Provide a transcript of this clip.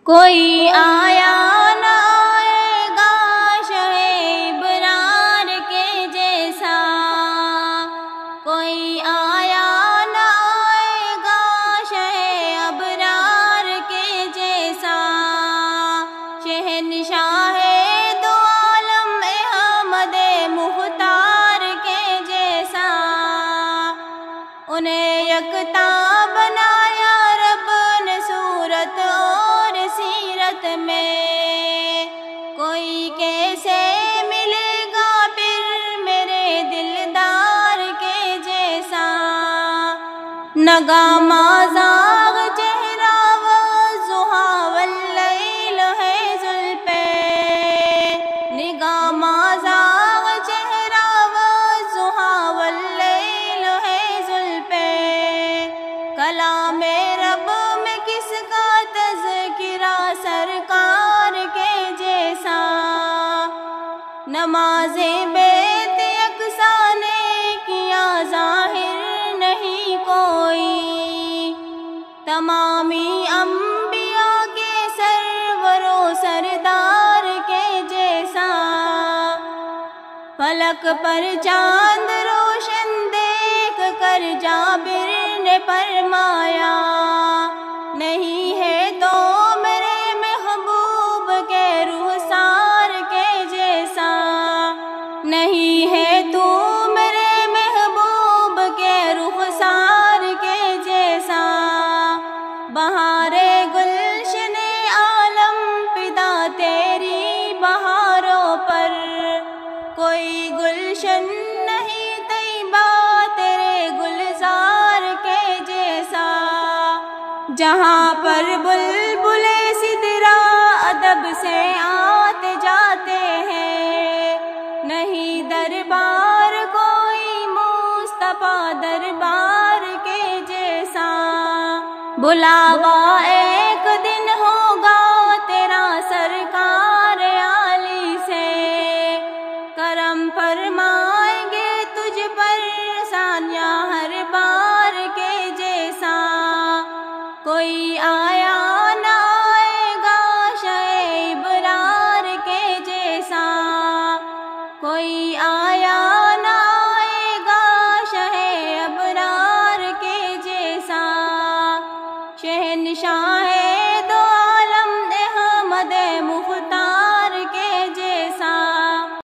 کوئی آیا نہ آئے گا شہ ابرار کے جیسا، کوئی آیا نہ آئے گا شہ ابرار کے جیسا، شہنشاہ دو عالم احمد مختار کے جیسا، انہیں یکتا بنایا رب نے صورت اور سیرت میں، کوئی کیسے ملے گا پھر میرے دلدار کے جیسا، نگاہ زاغ چہرہ والضحیٰ واللیل ہے زلفے، نگاہ زاغ چہرہ والضحیٰ واللیل ہے زلفے، کلام رب میں کس کا تذکرہ سرکار کے جیسا، نماز بیت یکساں نے کیا ظاہر نہیں کوئی، تمامی انبیاء کے سرور و سردار کے جیسا، فلک پر چاند روشن دیکھ کر جابر نے فرمایا، نہیں ہے تو میرے محبوب کے رخسار کے جیسا، نہیں ہے تو میرے محبوب کے رخسار کے جیسا، بہار گلشن عالم فدا تیری بہاروں پر، کوئی گلشن نہیں طیبہ تیرے گلزار کے جیسا، جہاں پر بلبل سدرا ادب سے آتے جاتے ہیں، نہیں دربار کوئی مصطفیٰ دربار کے جیسا، بلاوا